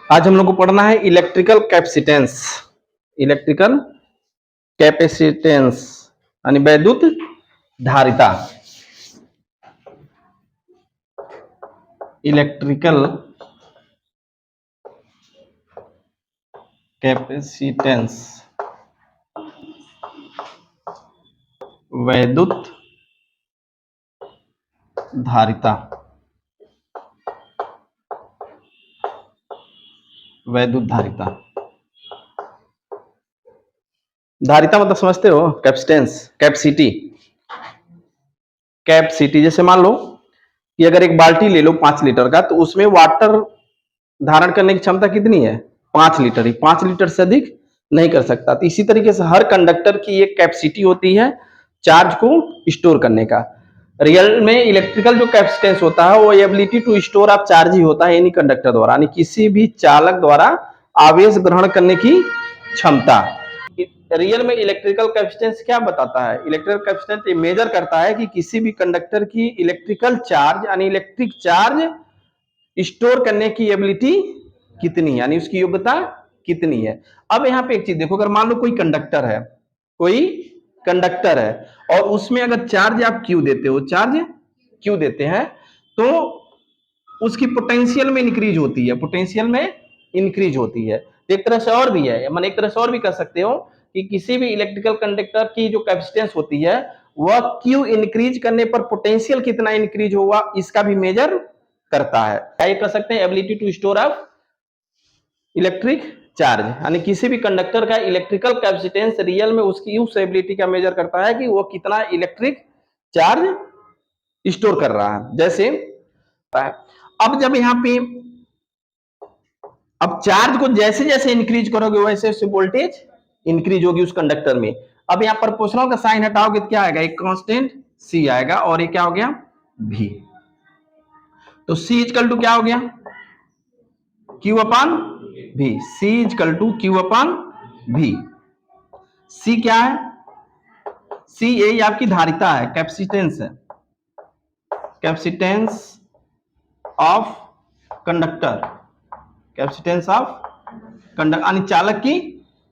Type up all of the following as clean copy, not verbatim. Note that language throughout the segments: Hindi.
आज हम लोग को पढ़ना है इलेक्ट्रिकल कैपेसिटेंस। इलेक्ट्रिकल कैपेसिटेंस यानी वैद्युत धारिता। इलेक्ट्रिकल कैपेसिटेंस वैद्युत धारिता। वैद्युत धारिता, धारिता मतलब समझते हो? Capacitance, capacity. कैपेसिटी जैसे मान लो कि अगर एक बाल्टी ले लो 5 लीटर का, तो उसमें वाटर धारण करने की क्षमता कितनी है? 5 लीटर ही। 5 लीटर से अधिक नहीं कर सकता। तो इसी तरीके से हर कंडक्टर की एक कैपेसिटी होती है चार्ज को स्टोर करने का। रियल में इलेक्ट्रिकल जो कैपेसिटेंस होता है वो ability to store of charge ही होता है एनी कंडक्टर द्वारा, यानी किसी भी चालक द्वारा आवेश ग्रहण करने की क्षमता। रियल में इलेक्ट्रिकल कैपेसिटेंस क्या बताता है? इलेक्ट्रिकल कैपेसिटेंस ये मेजर करता है कि किसी भी कंडक्टर की इलेक्ट्रिकल चार्ज यानी इलेक्ट्रिक चार्ज स्टोर करने की एबिलिटी कितनी है, यानी उसकी योग्यता कितनी है। अब यहाँ पे एक चीज देखो, अगर मान लो कोई कंडक्टर है, कोई कंडक्टर है और उसमें अगर चार्ज आप क्यू देते हो, चार्ज क्यू देते हैं, तो उसकी पोटेंशियल में इंक्रीज होती है, पोटेंशियल में इंक्रीज होती है। एक तरह से और भी है, मतलब एक तरह से और भी कर सकते हो कि किसी भी इलेक्ट्रिकल कंडक्टर की जो कैपेसिटेंस होती है वह क्यू इंक्रीज करने पर पोटेंशियल कितना इंक्रीज होगा इसका भी मेजर करता है। क्या ये कर सकते हैं? Ability to store of electric charge, यानी किसी भी कंडक्टर का इलेक्ट्रिकल कैपेसिटेंस रियल में उसकी उस एबिलिटी का मेजर करता है कि वो कितना इलेक्ट्रिक चार्ज स्टोर कर रहा है। जैसे अब जब यहाँ पे अब चार्ज को जैसे जैसे इंक्रीज करोगे वैसे वैसे वोल्टेज इंक्रीज होगी उस कंडक्टर में। अब यहाँ प्रोपोर्शनल का साइन हटाओगे तो क्या आएगा? एक कांस्टेंट सी आएगा और ये क्या हो गया? भी। तो सी इजकल टू क्या हो गया? क्यू अपान भी। सी इजकल टू क्यू अपान भी। सी क्या है? सी यही आपकी धारिता है, कैपेसिटेंस है, capacitance of conductor, capacitance of conductor यानी चालक की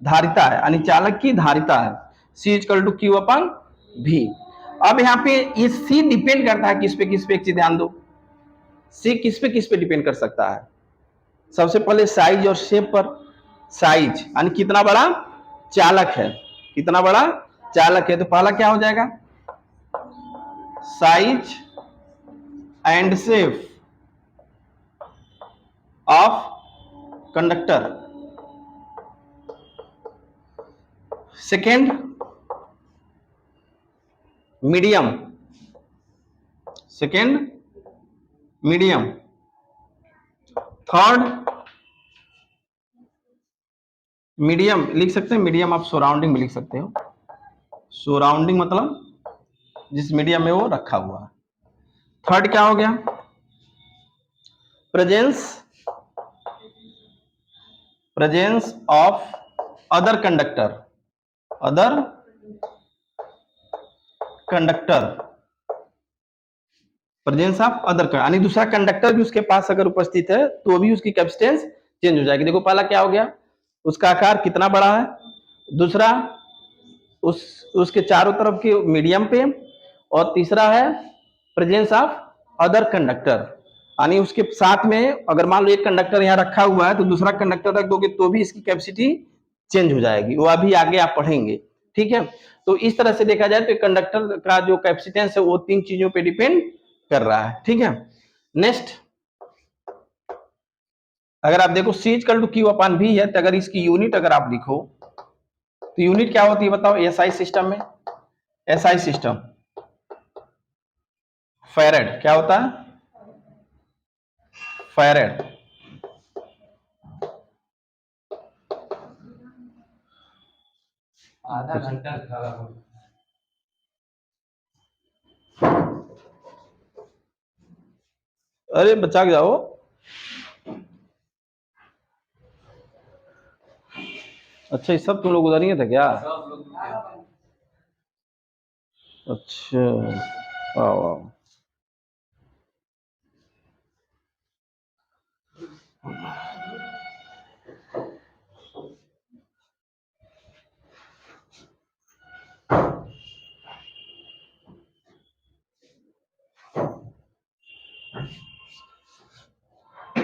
धारिता है, यानी चालक की धारिता है। सी इजकल टू क्यू अपन भी। अब यहाँ पे ये सी डिपेंड करता है किस पे? किस पे? एक चीज ध्यान दो, सी किस पे डिपेंड कर सकता है? सबसे पहले साइज और शेप पर। साइज यानी कितना बड़ा चालक है, कितना बड़ा चालक है, तो पहला क्या हो जाएगा? Size and shape of conductor. Second medium, second medium. Third medium लिख सकते हैं, मीडियम आप सराउंडिंग में लिख सकते हो। सराउंडिंग मतलब जिस मीडियम में वो रखा हुआ है। थर्ड क्या हो गया? Presence, presence of other conductor, other conductor, presence of other, यानी दूसरा कंडक्टर भी उसके पास अगर उपस्थित है तो भी उसकी कैपेसिटेंस चेंज हो जाएगी। देखो पहला क्या हो गया? उसका आकार कितना बड़ा है, दूसरा उसके चारों तरफ के मीडियम पे, और तीसरा है प्रेजेंस ऑफ अदर कंडक्टर, यानी उसके साथ में अगर मान लो एक कंडक्टर यहाँ रखा हुआ है तो दूसरा कंडक्टर रख दोगे तो भी इसकी कैपेसिटी चेंज हो जाएगी। वो अभी आगे आप पढ़ेंगे, ठीक है। तो इस तरह से देखा जाए तो कंडक्टर का जो कैपेसिटेंस है वो 3 चीजों पे डिपेंड कर रहा है, ठीक है। नेक्स्ट, अगर आप देखो सी इक्वल टू क्यू अपान भी है, तो अगर इसकी यूनिट अगर आप लिखो तो यूनिट क्या होती है बताओ? एसआई सिस्टम में, एसआई सिस्टम फैरेड क्या होता है? फैरेड। आधा घंटा अरे बचा के जाओ। अच्छा ये सब तुम लोग उधर ही थे क्या? अच्छा वाह वाह।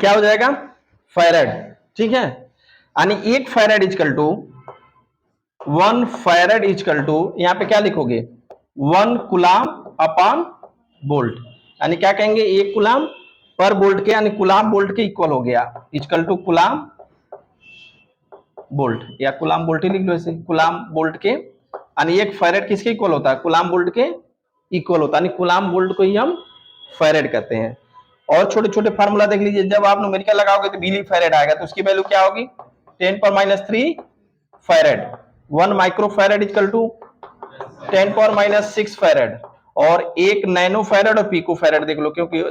क्या हो जाएगा, फैरेड। ठीक है, यानी 1 farad equal to 1 farad equal to, यहां पे क्या लिखोगे, 1 कूलाम अपॉन वोल्ट, यानी क्या कहेंगे, 1 कूलाम पर वोल्ट के, यानी कूलाम वोल्ट के इक्वल हो गया, इजकल टू कूलाम वोल्ट, या कूलाम वोल्ट ही लिख लो ऐसे, कूलाम वोल्ट के, यानी 1 फैरेड किसके इक्वल होता है, कूलाम वोल्ट के इक्वल होता है, यानी कूलाम वोल्ट को ही हम फैरेड कहते हैं। और छोटे छोटे फार्मूला देख लीजिए, जब आप न्यूमेरिकल लगाओगे तो मिली फैरेड आएगा, तो उसकी वैल्यू क्या होगी, 10⁻³ farad. 1 micro farad equal to 10⁻6 farad, और 1 नैनो फैरेड और पिको फैरेड देख लो, क्योंकि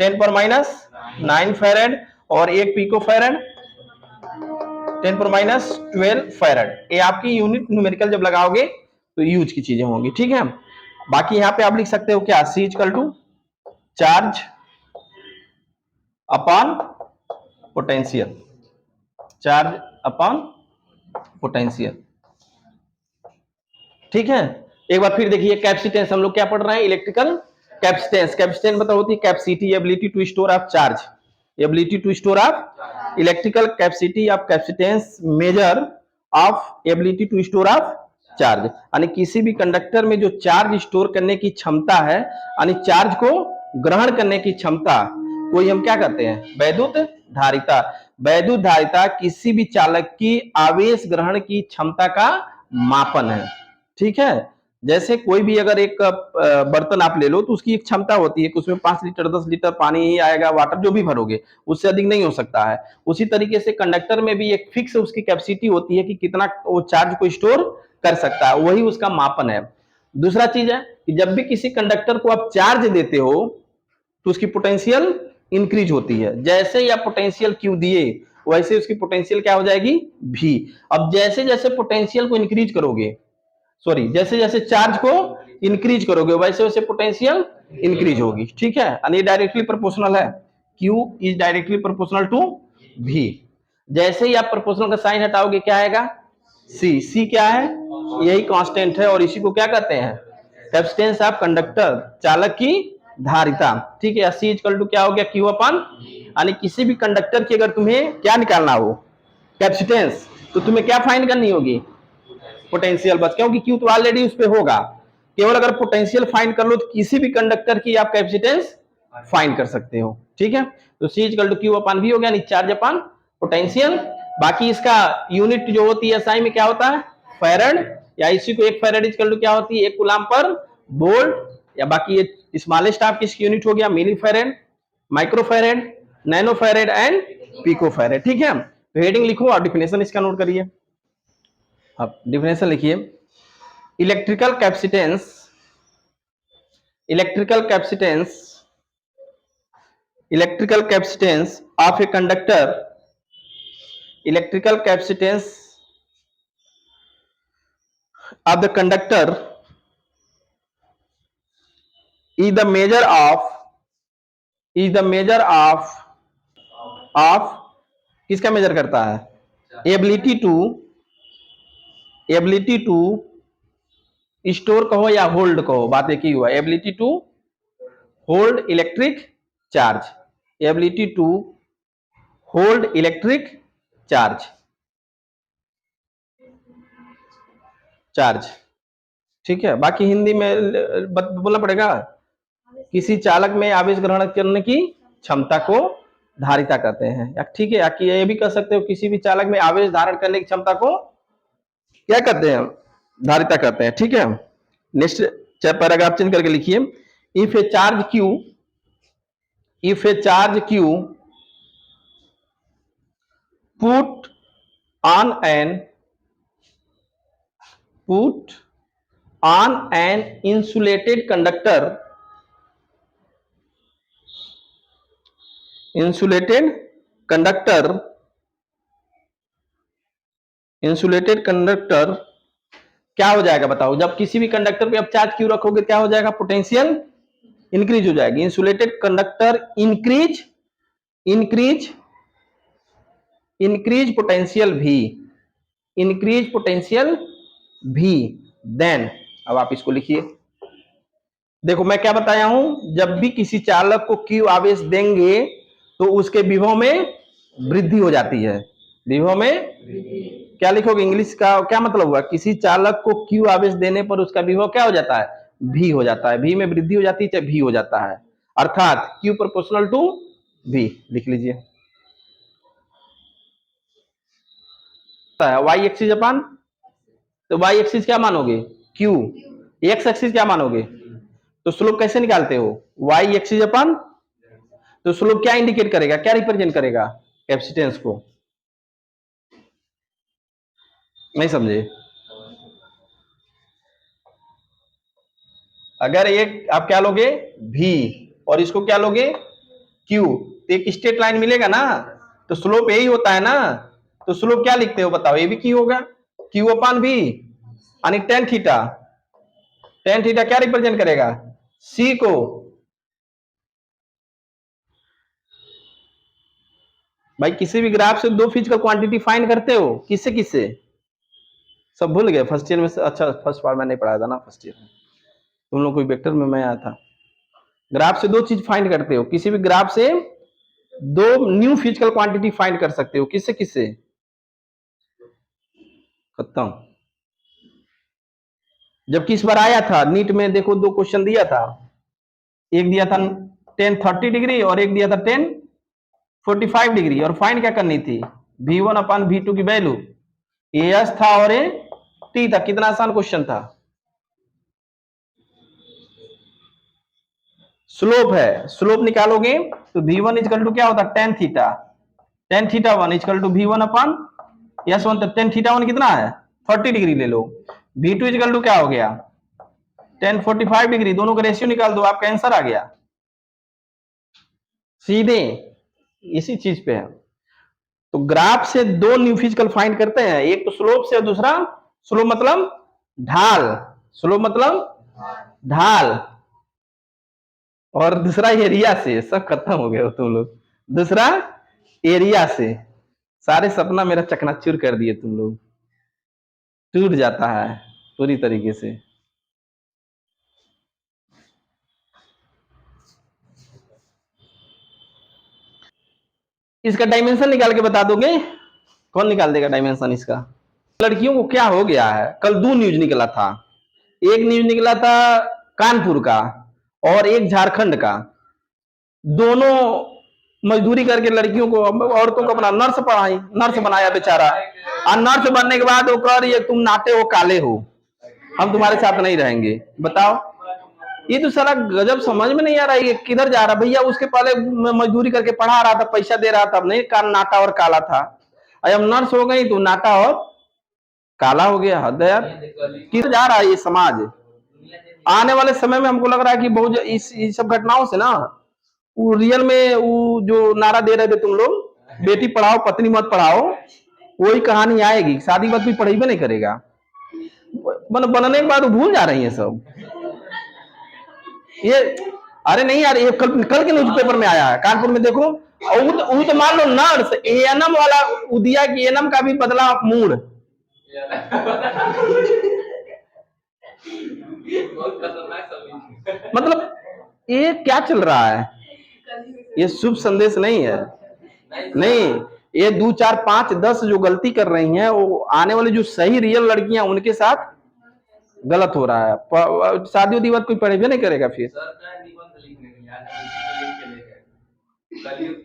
10⁻9 फैरेड और 1 पिको फैरेड 10⁻12 फैरेड। ये आपकी यूनिट न्यूमेरिकल जब लगाओगे तो यूज की चीजें होंगी। ठीक है, बाकी यहां पे आप लिख सकते हो क्या, C equal to charge upon potential, charge upon potential. ठीक है, एक बार फिर देखिए, कैपेसिटेंस हम लोग क्या पढ़ रहे हैं, इलेक्ट्रिकल कैपेसिटेंस। कैपेसिटेंस मतलब होती है capacity, ability to store of charge, ability to store of electrical capacity of capacitance measure of ability to store of charge, यानी किसी भी कंडक्टर में जो चार्ज स्टोर करने की क्षमता है, यानी चार्ज को ग्रहण करने की क्षमता, कोई हम क्या कहते हैं, वैद्युत धारिता। वैद्युत धारिता किसी भी चालक की आवेश ग्रहण की क्षमता का मापन है। ठीक है, जैसे कोई भी अगर एक बर्तन आप ले लो तो उसकी एक क्षमता होती है कि उसमें 5 लीटर 10 लीटर पानी ही आएगा, वाटर जो भी भरोगे, उससे अधिक नहीं हो सकता है। उसी तरीके से कंडक्टर में भी एक फिक्स उसकी कैपेसिटी होती है कि कितना वो चार्ज को स्टोर कर सकता है, वही उसका मापन है। दूसरा चीज है कि जब भी किसी कंडक्टर को आप चार्ज देते हो तो उसकी पोटेंशियल इंक्रीज होती है। जैसे ही आप पोटेंशियल क्यू दिए वैसे उसकी पोटेंशियल क्या हो जाएगी, भी। अब जैसे जैसे पोटेंशियल को इंक्रीज करोगे, सॉरी, जैसे जैसे चार्ज को इंक्रीज करोगे वैसे वैसे पोटेंशियल इंक्रीज होगी। ठीक है, यानी डायरेक्टली प्रोपोर्शनल है, Q is directly proportional to V। जैसे ही आप प्रोपोर्शनल का साइन हटाओगे क्या आएगा, C क्या है, यही कांस्टेंट है, और इसी को क्या कहते हैं, कैपेसिटेंस ऑफ कंडक्टर, चालक की धारिता। ठीक है, C इक्वल टू क्या हो गया, Q अपन, यानी किसी भी कंडक्टर की अगर तुम्हें क्या निकालना हो, कैपेसिटेंस, तो तुम्हें क्या फाइंड करनी होगी, पोटेंशियल बस, क्योंकि क्यू तो ऑलरेडी उस पे होगा, केवल अगर पोटेंशियल फाइंड कर लो तो किसी भी कंडक्टर की आप कैपेसिटेंस फाइंड कर सकते हो। ठीक है, तो C equal to Q upon V हो गया, चार्ज अपन पोटेंशियल। बाकी इसका यूनिट जो होती है SI में क्या होता है, फैरेड, या इसी को 1 फैरेड इक्वल टू क्या होती है, 1 कूलाम पर वोल्ट, या बाकी ये स्मॉलेस्ट आप किसकी यूनिट हो गया, milli farad, micro farad, nano farad and pico farad. ठीक है, तो हेडिंग लिखो और डिफिनेशन इसका नोट करिए। अब डिफिनेशन लिखिए, electrical capacitance, electrical capacitance, electrical capacitance of a conductor, electrical capacitance of the conductor is the measure of, is the measure of किसका मेजर करता है, ability to, ability to store कहो या होल्ड कहो, बात एक ही हुआ, ability to hold electric charge, ability to hold electric charge, charge. ठीक है, बाकी हिंदी में बोलना पड़ेगा, किसी चालक में आवेश ग्रहण करने की क्षमता को धारिता कहते हैं। ठीक है, ये भी कह सकते हो किसी भी चालक में आवेश धारण करने की क्षमता को क्या कहते हैं, धारिता कहते हैं। ठीक है, नेक्स्ट पैराग्राफ चेंज करके लिखिए, if A charge Q, if A charge Q put on an insulated conductor, insulated conductor, insulated conductor क्या हो जाएगा बताओ, जब किसी भी कंडक्टर पे आप चार्ज क्यों रखोगे क्या हो जाएगा, पोटेंशियल इंक्रीज हो जाएगी। Insulated conductor increase, increase, increase potential भी, इंक्रीज पोटेंशियल भी, देन, अब आप इसको लिखिए, देखो मैं क्या बताया हूं, जब भी किसी चालक को Q आवेश देंगे तो उसके विभव में वृद्धि हो जाती है। विभव में क्या लिखोगे? इंग्लिश का क्या मतलब हुआ? किसी चालक को क्यू आवेश देने पर उसका विभव क्या हो जाता है? भी हो जाता है। भी में वृद्धि हो जाती है चाहे भी हो जाता है, अर्थात क्यू प्रोपोर्शनल टू भी। लिख लीजिए। वाई एक्सिस अपान, तो वाई एक्सिस क्या मानोगे? क्यू। एक्स एक्सिस क्या मानोगे? तो स्लोप कैसे निकालते हो? वाई एक्सिस अपान, तो स्लोप क्या इंडिकेट करेगा, क्या रिप्रेजेंट करेगा? कैपेसिटेंस को। नहीं समझे? अगर एक आप क्या लोगे? भी, और इसको क्या लोगे? क्यू, तो एक स्ट्रेट लाइन मिलेगा ना, तो स्लोप यही होता है ना। तो स्लोप क्या लिखते हो बताओ? ये भी क्यू होगा, क्यू अपान भी, यानी टेन थीटा। टेन थीटा क्या रिप्रेजेंट करेगा? सी को। भाई किसी भी ग्राफ से दो फिजिकल क्वांटिटी फाइंड करते हो, किससे किससे? सब भूल गए फर्स्ट ईयर में से? अच्छा, फर्स्ट बार मैंने पढ़ाया था ना फर्स्ट ईयर में, तुम लोग कोई वेक्टर में मैं आया था। ग्राफ से दो चीज फाइंड करते हो, किसी भी ग्राफ से दो न्यू फिजिकल क्वांटिटी फाइंड कर सकते हो, किससे किससे? खत्म। जबकि इस बार आया था नीट में, देखो दो क्वेश्चन दिया था, एक दिया था 1030 डिग्री और एक दिया था 1045 डिग्री, और फाइंड क्या करनी थी? V1/V2 की वैल्यू। ए एस था और ए टी था। कितना आसान क्वेश्चन था। स्लोप है, स्लोप निकालोगे तो V1 इजकल टू क्या होता है? Tan theta. Tan theta one equal to V1 upon S one, तो टेन थीटा वन कितना है? 30 डिग्री ले लो। V2 इजकल टू क्या हो गया? 1045 डिग्री। दोनों का रेशियो निकाल दो, आपका आंसर आ गया सीधे। इसी चीज पे है। तो ग्राफ से दो न्यू फिजिकल फाइंड करते हैं, एक तो स्लोप से और दूसरा स्लोप मतलब ढाल। स्लोप मतलब ढाल, और दूसरा एरिया से। सब खत्म हो गए हो तुम लोग। दूसरा एरिया से। सारे सपना मेरा चकनाचूर कर दिए तुम लोग। टूट जाता है पूरी तरीके से। इसका डायमेंशन निकाल के बता दोगे? कौन निकाल देगा डायमेंशन इसका? लड़कियों को क्या हो गया है? कल दो न्यूज निकला था। एक न्यूज निकला था कानपुर का और एक झारखंड का। दोनों मजदूरी करके लड़कियों को, औरतों को अपना नर्स पढ़ाई, नर्स बनाया बेचारा। और नर्स बनने के बाद वो कह रही है तुम नाटे हो, काले हो, हम तुम्हारे साथ नहीं रहेंगे। बताओ, ये तो सारा गजब। समझ में नहीं आ रहा है ये किधर जा रहा। भैया उसके पहले मजदूरी करके पढ़ा रहा था, पैसा दे रहा था, अब नहीं कान नाटा और काला था। अब नर्स हो गई तो नाटा और काला हो गया। हद है यार, किधर जा रहा है ये समाज। आने वाले समय में हमको लग रहा है कि बहुत इस सब घटनाओं से ना, वो रियल में वो जो नारा दे रहे थे तुम लोग, बेटी पढ़ाओ पत्नी मत पढ़ाओ, वही कहानी आएगी। शादी बात कोई पढ़ेबे नहीं करेगा। बनने के बाद वो भूल जा रही है सब ये। अरे नहीं यार, ये कल कल के न्यूज़पेपर में आया है, कानपुर में देखो। और वो तो मान लो नर्स एएनएम वाला उदिया की एएनएम का भी बदला मूड। मतलब ये क्या चल रहा है? ये शुभ संदेश नहीं है। नहीं, ये 2 4 5 10 जो गलती कर रही हैं, वो आने वाली जो सही रियल लड़कियां उनके साथ गलत हो रहा है। शादी उदी बात कोई पढ़ेबे नहीं करेगा फिर।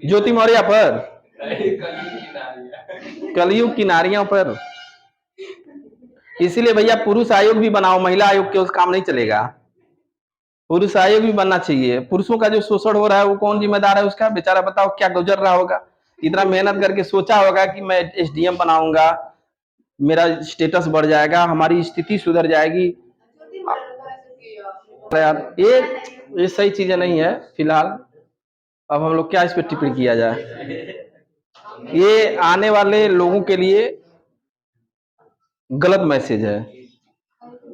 ज्योति मौर्य पर, कलयुग की नारियों पर। इसीलिए भैया पुरुष आयोग भी बनाओ, महिला आयोग के उस काम नहीं चलेगा। पुरुष आयोग भी बनना चाहिए। पुरुषों का जो शोषण हो रहा है वो कौन जिम्मेदार है उसका? बेचारा बताओ क्या गुजर रहा होगा। इतना मेहनत करके सोचा होगा कि मैं एसडीएम बनाऊंगा, मेरा स्टेटस बढ़ जाएगा, हमारी स्थिति सुधर जाएगी। यार ये सही चीजें नहीं है फिलहाल। अब हम लोग क्या इस पर टिप्पणी किया जाए? ये आने वाले लोगों के लिए गलत मैसेज है।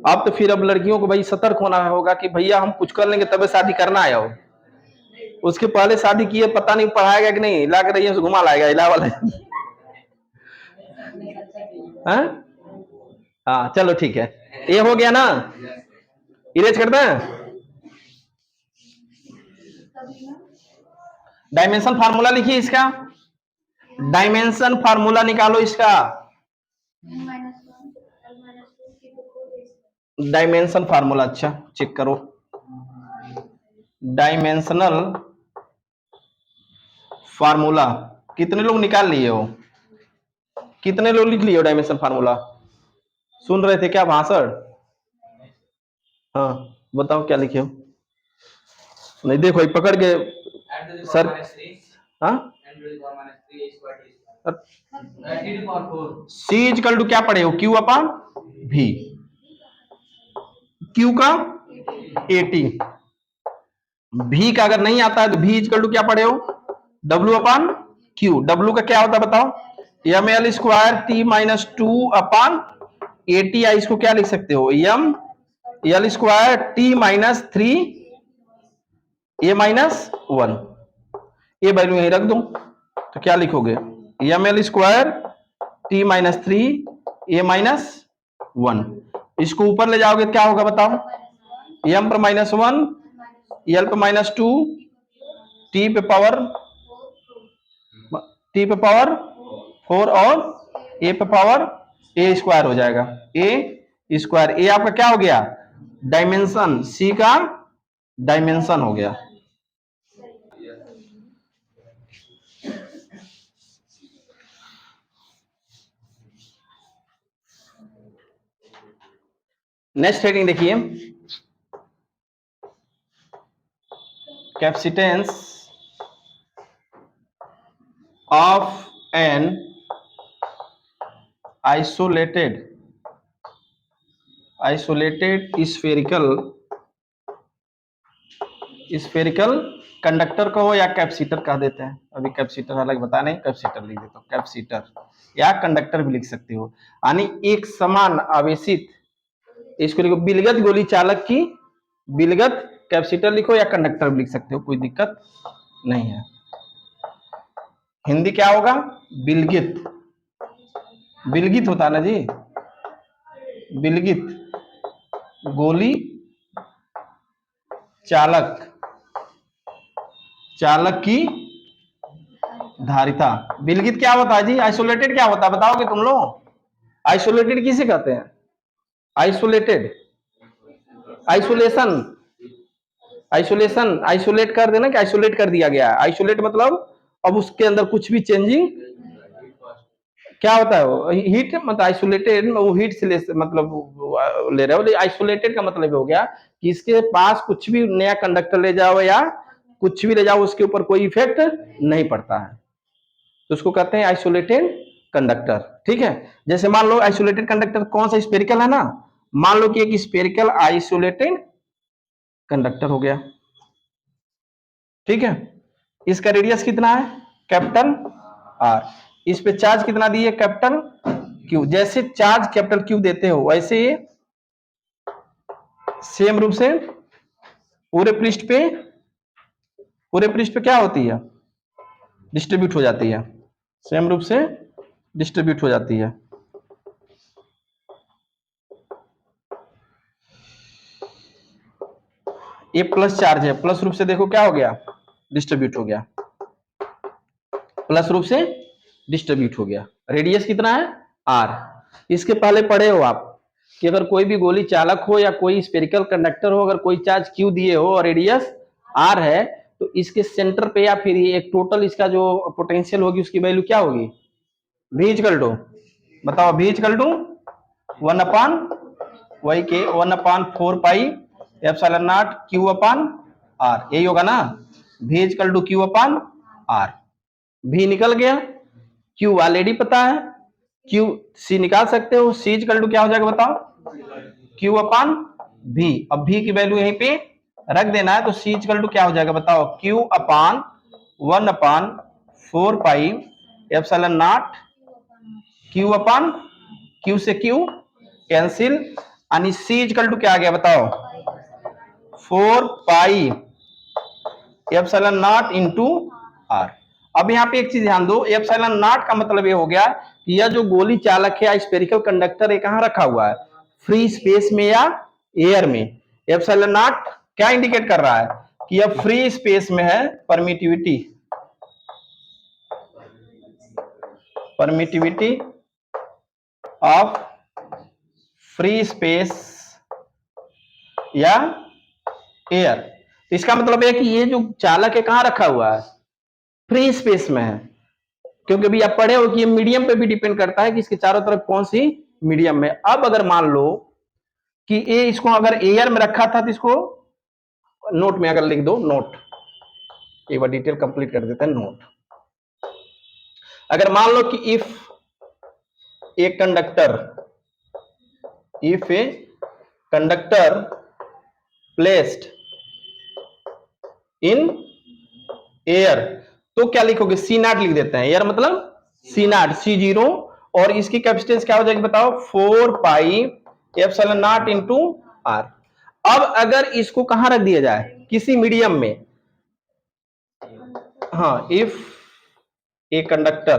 अब तो फिर अब लड़कियों को भाई सतर्क होना होगा कि भैया हम कुछ कर लेंगे तबे शादी करना है। हो उसके पहले शादी किए पता नहीं पढ़ाएगा कि नहीं, ला के रही घुमा लाएगा इलाहाबाद। हाँ हाँ, चलो ठीक है, ये हो गया ना। इरेज करते हैं। डायमेंशन फार्मूला लिखिए इसका, डायमेंशन फार्मूला निकालो इसका, डायमेंशन फार्मूला। अच्छा चेक करो, डायमेंशनल फार्मूला कितने लोग निकाल लिए हो, कितने लोग लिख लिए हो डायमेंशन फार्मूला? सुन रहे थे क्या भाषण? हाँ बताओ क्या लिखे हो। नहीं देखो ये पकड़ के सर। हाँ सी इक्वल टू क्या पढ़े हो, क्यू अपॉन भी, क्यू का 80, भी का अगर नहीं आता है तो भी इक्वल टू क्या पढ़े हो, डब्ल्यू अपॉन क्यू। डब्ल्यू का क्या होता है बताओ, M L square T minus 2 upon 80, या इसको क्या लिख सकते हो, M L square T minus 3 A minus 1, ये वैल्यू यहीं रख दो तो क्या लिखोगे, M L square T minus 3 A minus 1। इसको ऊपर ले जाओगे क्या होगा बताओ, एम पर -1, एल पर -2, टी पे पावर 4 और ए पे पावर ए स्क्वायर हो जाएगा, ए स्क्वायर। ए आपका क्या हो गया, डायमेंशन, सी का डायमेंशन हो गया। नेक्स्ट हेडिंग देखिए, capacitance of an isolated spherical conductor को या कैपेसिटर कह देते हैं। अभी कैपेसिटर अलग बता नहीं, कैपेसिटर लिख देता हूं, कैपेसिटर या कंडक्टर भी लिख सकते हो। यानी एक समान आवेशित, इसको लिखो विलगत गोली चालक की, विलगत कैपेसिटर लिखो या कंडक्टर भी लिख सकते हो, कोई दिक्कत नहीं है। हिंदी क्या होगा, विलगित, विलगित होता है ना जी, विलगित गोली चालक, चालक की धारिता। विलगित क्या होता है जी, आइसोलेटेड क्या होता है बताओगे तुम लोग, आइसोलेटेड किसे कहते हैं, आइसोलेटेड, आइसोलेशन, आइसोलेशन, आइसोलेट कर देना कि आइसोलेट कर दिया गया, आइसोलेट मतलब अब उसके अंदर कुछ भी चेंजिंग क्या होता है, वो हीट, मतलब आइसोलेटेड वो हीट से मतलब ले रहे हो, आइसोलेटेड का मतलब हो गया कि इसके पास कुछ भी नया कंडक्टर ले जाओ या कुछ भी ले जाओ उसके ऊपर कोई इफेक्ट नहीं पड़ता है, तो उसको कहते हैं आइसोलेटेड कंडक्टर। ठीक है, जैसे मान लो आइसोलेटेड कंडक्टर कौन सा, स्पेरिकल है ना, मान लो कि एक स्पेरिकल आइसोलेटेड कंडक्टर हो गया। ठीक है, इसका रेडियस कितना है, कैपिटल आर, इस पे चार्ज कितना दिए, कैपिटल क्यू। जैसे चार्ज कैपिटल क्यू देते हो वैसे ये सेम रूप से पूरे पृष्ठ पे, पूरे पृष्ठ पे क्या होती है, डिस्ट्रीब्यूट हो जाती है, सेम रूप से डिस्ट्रीब्यूट हो जाती है। ये प्लस चार्ज है, प्लस रूप से देखो क्या हो गया, डिस्ट्रीब्यूट हो गया, प्लस रूप से डिस्ट्रीब्यूट हो गया। रेडियस कितना है, आर। इसके पहले पढ़े हो आप कि अगर कोई भी गोली चालक हो या कोई स्पेरिकल कंडक्टर हो, अगर कोई चार्ज क्यू दिए हो और रेडियस आर है, तो इसके सेंटर पे या फिर एक टोटल इसका जो पोटेंशियल होगी उसकी वैल्यू क्या होगी, v इक्वल टू, बताओ v इक्वल टू 1 अपान वही के 1 upon 4 pi epsilon naught Q upon R, यही होगा ना, v equal to Q upon R. v निकल गया, q ऑलरेडी पता है, q c निकाल सकते हो, c इक्वल टू क्या हो जाएगा बताओ, q अपान v। अब v की वैल्यू यहीं पे रख देना है, तो c इक्वल टू क्या हो जाएगा बताओ, q upon 1 upon 4 pi epsilon naught q upon, q से q कैंसिल, यानी c इक्वल टू क्या आ गया बताओ, 4 pi epsilon naught into R. अब यहाँ पे एक चीज ध्यान दो, एप्सिलॉन नॉट का मतलब ये हो गया कि यह जो गोली चालक है स्पेरिकल कंडक्टर, ये कहाँ रखा हुआ है, फ्री स्पेस में या एयर में। एप्सिलॉन नॉट क्या इंडिकेट कर रहा है कि यह फ्री स्पेस में है, permittivity, permittivity of free space या एयर। तो इसका मतलब है कि ये जो चालक है कहां रखा हुआ है, फ्री स्पेस में है, क्योंकि अभी आप पढ़े हो कि ये मीडियम पे भी डिपेंड करता है कि इसके चारों तरफ कौन सी मीडियम में। अब अगर मान लो कि ये इसको अगर एयर में रखा था तो इसको नोट में अगर लिख दो, नोट, एक बार डिटेल कंप्लीट कर देते हैं, नोट। अगर मान लो कि if a conductor placed in air, तो क्या लिखोगे, सी नॉट लिख देते हैं। एयर मतलब सी नॉट, C0, और इसकी कैपेसिटेंस क्या हो जाएगी बताओ, 4 pi epsilon naught into R. अब अगर इसको कहां रख दिया जाए, किसी मीडियम में, हाँ, if a conductor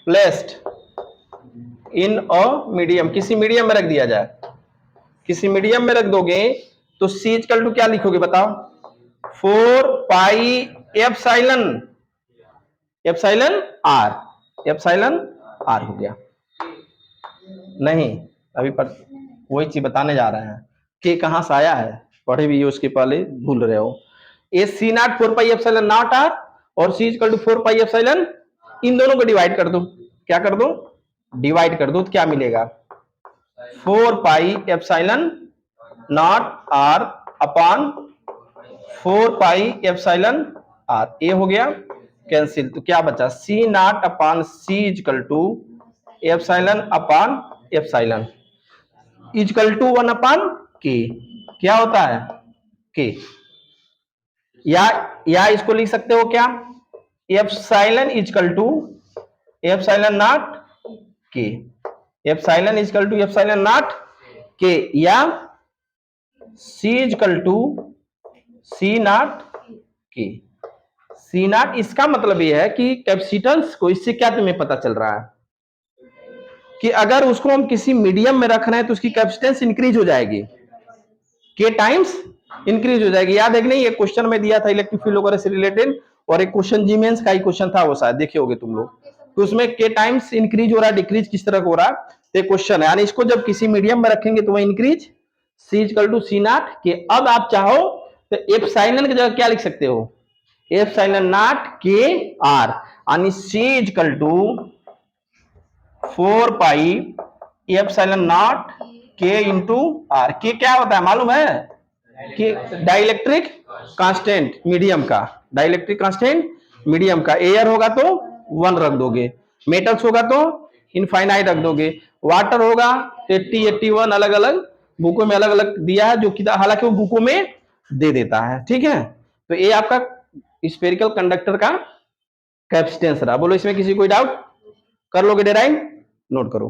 placed in a medium, किसी मीडियम में रख दिया जाए, किसी मीडियम में रख दोगे तो C इक्वल टू क्या लिखोगे बताओ, 4 पाई एप्सिलॉन आर हो गया। नहीं, अभी पर वही चीज बताने जा रहे हैं कि कहां से आया है, पढ़े भी उसके पहले भूल रहे हो। A C naught 4 pi epsilon naught r और C equal to 4 pi epsilon, इन दोनों को डिवाइड कर दो। क्या कर दो, डिवाइड कर दो, तो क्या मिलेगा, 4 pi epsilon naught r upon 4 pi epsilon r. A हो गया कैंसिल, तो क्या बचा, C naught upon C equal to epsilon upon epsilon equal to 1 upon K. क्या होता है, के। या इसको लिख सकते हो क्या, epsilon equal to epsilon naught K, epsilon equal to epsilon naught K, या C equal to C naught K. C not, इसका मतलब यह है कि कैपेसिटेंस को, इससे क्या तुम्हें पता चल रहा है कि अगर उसको हम किसी मीडियम में रख रहे हैं तो उसकी कैपेसिटेंस इंक्रीज हो जाएगी, के टाइम्स इंक्रीज हो जाएगी। याद है कि नहीं, एक क्वेश्चन में दिया था इलेक्ट्रिक फील्ड वगैरह से रिलेटेड, और एक क्वेश्चन जीमेंस का ही क्वेश्चन था, वो शायद देखे होगे तुम लोग, तो उसमें के टाइम्स इंक्रीज हो रहा है, डिक्रीज किस तरह हो रहा है, तो क्वेश्चन है। यानी इसको जब किसी मीडियम में रखेंगे तो वह increase, C equal to C naught K. अब आप चाहो तो एप्सिलॉन की जगह क्या लिख सकते हो, एप्सिलॉन नॉट के आर, यानी C equal to 4 pi epsilon naught K into r. K क्या होता है मालूम है, कि डाइलेक्ट्रिक कांस्टेंट मीडियम का, डाइलेक्ट्रिक कांस्टेंट मीडियम का। एयर होगा तो 1 रख दोगे, मेटल्स होगा तो इनफाइनाइट रख दोगे, वाटर होगा 80 81 अलग अलग बुकों में अलग अलग दिया है, जो कि हालांकि वो बुकों में दे देता है। ठीक है, तो ये आपका स्फेरिकल कंडक्टर का कैपेसिटेंस रहा। बोलो इसमें किसी कोई डाउट, कर लोगे डेराइव, नोट करो।